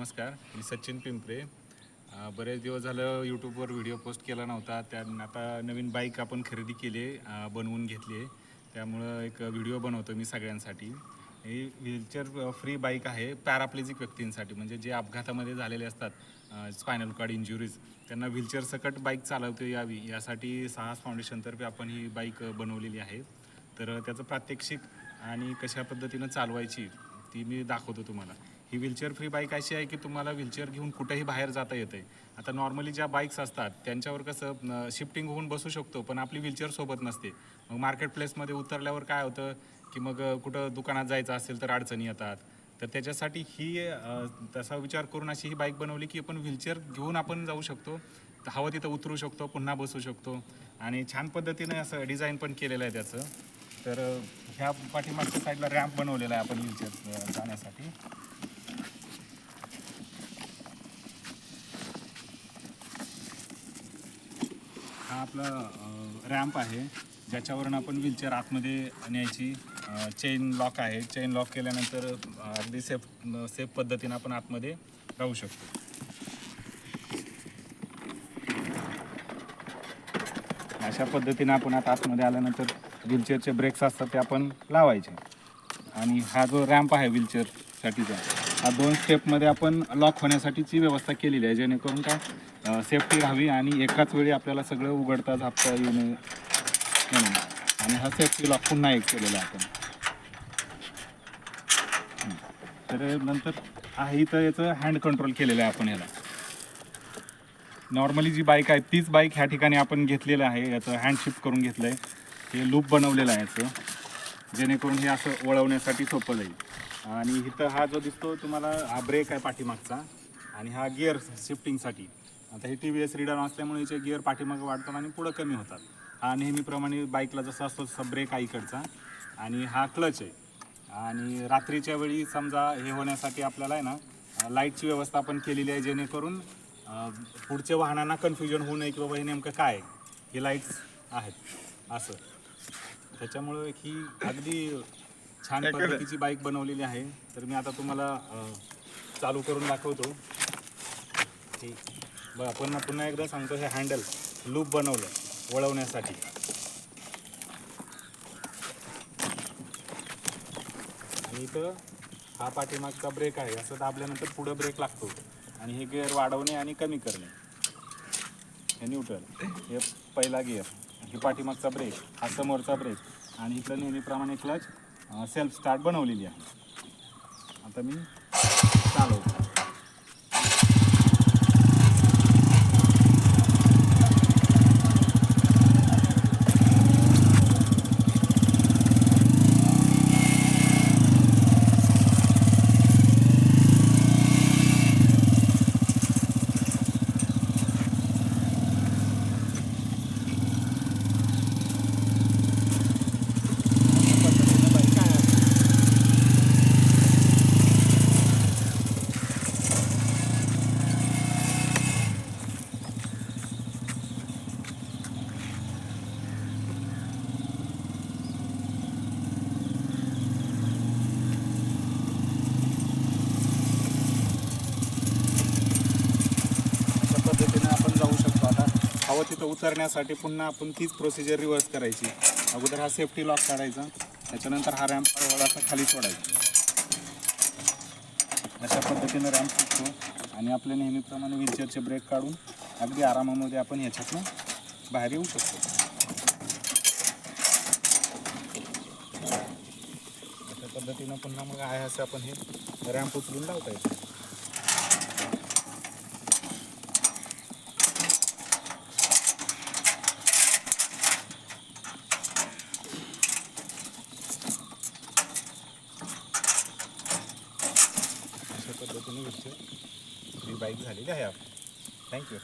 नमस्कार. मी सचिन पिंपरे. बरेच दिवस झालं यूट्यूबवर व्हिडिओ पोस्ट केला नव्हता. आता नवीन बाईक आपण खरेदी केली आहे, बनवून घेतली आहे. त्यामुळं एक व्हिडिओ बनवतो मी सगळ्यांसाठी. ही व्हीलचेअर फ्री बाईक आहे पॅराप्लेजिक व्यक्तींसाठी, म्हणजे जे अपघातामध्ये झालेले असतात, स्पायनल कॉर्ड इंज्युरीज, त्यांना व्हीलचेअर सकट बाईक चालवता यावी यासाठी साहस फाउंडेशनतर्फे आपण ही बाईक बनवलेली आहे. तर त्याचं प्रात्यक्षिक आणि कशा पद्धतीनं चालवायची ती मी दाखवतो तुम्हाला. ही व्हीलचेअर फ्री बाईक अशी आहे की तुम्हाला व्हीलचेअर घेऊन कुठेही बाहेर जाता येतं आहे. आता नॉर्मली ज्या बाईक्स असतात त्यांच्यावर कसं शिफ्टिंग होऊन बसू शकतो, पण आपली व्हीलचेअर सोबत नसते. मग मार्केट प्लेसमध्ये उतरल्यावर काय होतं की मग कुठं दुकानात जायचं असेल तर अडचणी येतात. तर त्याच्यासाठी ही तसा विचार करून अशी ही बाईक बनवली की आपण व्हीलचेअर घेऊन आपण जाऊ शकतो, हवं तिथं उतरू शकतो, पुन्हा बसू शकतो. आणि छान पद्धतीने असं डिझाईन पण केलेलं आहे त्याचं. तर ह्या पाठीमागच्या साईडला रॅम्प बनवलेला आहे आपण व्हीलचेअर जाण्यासाठी. हा आपला रॅम्प आहे ज्याच्यावरून आपण व्हीलचेअर आतमध्ये न्यायची. चेन लॉक आहे. चेन लॉक केल्यानंतर अगदी सेफ पद्धतीनं आपण आतमध्ये राहू शकतो. अशा पद्धतीनं आपण आता आतमध्ये आल्यानंतर व्हीलचेअरचे ब्रेक्स असतात ते आपण लावायचे. आणि हा जो रॅम्प आहे व्हीलचेअरसाठीचा, हा 2 स्टेपमध्ये आपण लॉक होण्यासाठीची व्यवस्था केलेली आहे, जेणेकरून काय सेफ्टी राहावी आणि एकाच वेळी आपल्याला सगळं उघडता झापता येऊ नये म्हणून. आणि हा सेफ्टी लॉक पुन्हा एक केलेला आहे आपण. तर नंतर आहे इथं याचं हँड कंट्रोल केलेलं आहे आपण ह्याला. नॉर्मली जी बाईक आहे तीच बाईक ह्या ठिकाणी आपण घेतलेलं आहे. याचं हँड शिफ्ट करून घेतलं आहे. हे लूप बनवलेलं आहे याचं, जेणेकरून हे असं वळवण्यासाठी सोपं जाईल. आणि इथं हा जो दिसतो तुम्हाला, हा ब्रेक आहे पाठीमागचा आणि हा गिअर शिफ्टिंगसाठी. आता हे TVS रीडर असल्यामुळे याचे गिअर पाठीमागं वाढतात आणि पुढं कमी होतात. हा नेहमीप्रमाणे बाईकला जसा असतो तसा ब्रेक आहे इकडचा. आणि हा क्लच आहे. आणि रात्रीच्या वेळी समजा हे होण्यासाठी आपल्याला आहे ना लाईटची व्यवस्था आपण केलेली आहे, जेणेकरून पुढच्या वाहनांना कन्फ्युजन होऊ नये की बाबा हे नेमकं काय, हे लाईट्स आहेत असं. त्याच्यामुळं ही अगदी छान पद्धतीची बाईक बनवलेली आहे. तर मी आता तुम्हाला चालू करून दाखवतो. बघा, पुन्हा एकदा सांगतो, हे हँडल लूप बनवलं वळवण्यासाठी. आणि इथं हा पाठीमागचा ब्रेक आहे. असं दाबल्यानंतर पुढं ब्रेक लागतो. आणि हे गिअर वाढवणे आणि कमी करणे, हे न्यूट्रल, हे पहिला गिअर. हे पाठीमागचा ब्रेक, हा समोरचा ब्रेक. आणि इथलं नेहमीप्रमाणे क्लच सेल्फ स्टार्ट बनवलेली आहे. आता मी चालवतो. हवं तिथं उतरण्यासाठी पुन्हा आपण तीच प्रोसिजर रिव्हर्स करायची. अगोदर हा सेफ्टी लॉक काढायचा, त्याच्यानंतर हा रॅम्प हळूहळू खाली सोडायचा. अशा पद्धतीनं रॅम्प सुटतो आणि आपल्या नेहमीप्रमाणे व्हीलचेअरचे ब्रेक काढून अगदी आरामामध्ये आपण ह्याच्यातनं बाहेर येऊ शकतो. अशा पद्धतीनं पुन्हा मग आहे असं आपण हे रॅम्प उचलून लावता येतो. अशा पद्धतीने व्हीलचेअर फ्री बाईक झालेली आहे आपली. थँक्यू.